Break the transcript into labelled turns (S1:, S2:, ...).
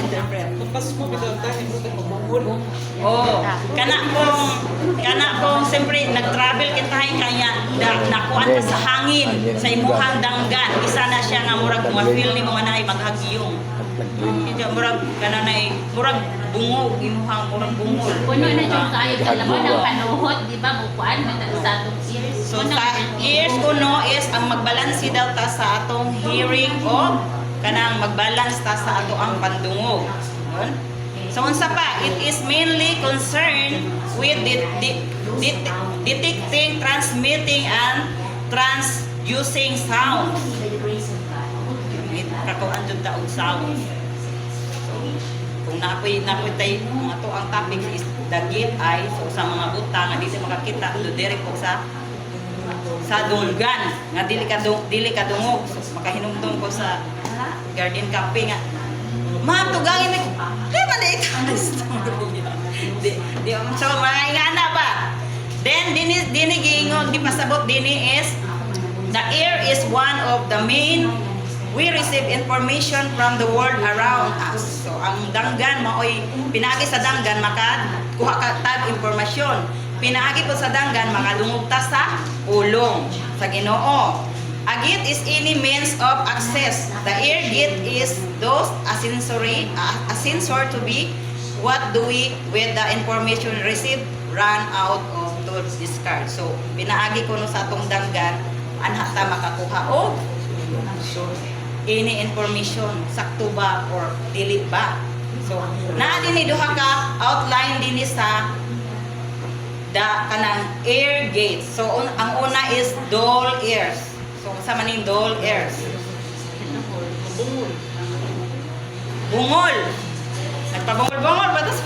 S1: interpret.
S2: Pas mo bitaw tayo bro kay pabungol.
S1: Oh, kana pong siyempre nag-travel kita kaya nakuan ka sa hangin sa imuhang danggan. Isa na siya nga murag ma-feel ni mga naay maghagyong. Hindi murag kana nay murag bungog imuhang murag bungol.
S3: Puno na yung kayo dalawa ng panuhot, di ba? Bukuan mo sa atong ears.
S1: So sa ears kuno is ang magbalansi daw ta sa atong hearing o kanang magbalance ta sa ato ang pandungog. Yun. So unsa pa, it is mainly concerned with detecting, transmitting and transducing sound. Kakuan jud ta og sound. So kung napoy tay mga to ang topic is dagit ay so sa mga buta nga dili makakita do diri po sa dunggan nga dili ka dungog so, makahinumdum ko sa garden camping nga ma'am tugangin ni di man di so mga ingana ba then dini giingon di pasabot dini is the ear is one of the main we receive information from the world around us. So ang danggan maoy pinaagi sa danggan makakuha ka tag impormasyon. Pinaagi po sa danggan makadungog ta sa ulong sa Ginoo. A gate is any means of access. The ear gate is those a sensor to be what do we with the information received run out of to discard. So pinaagi ko no sa atong danggan anha ta makakuha og ini information sakto ba or dili ba. So naa dinhi duha ka outline dinhi sa kanang ear gate. So ang una is dull ears. So sa maning dull ears.
S2: Bungol.
S1: Bungol. Nagpabungol-bungol ba tas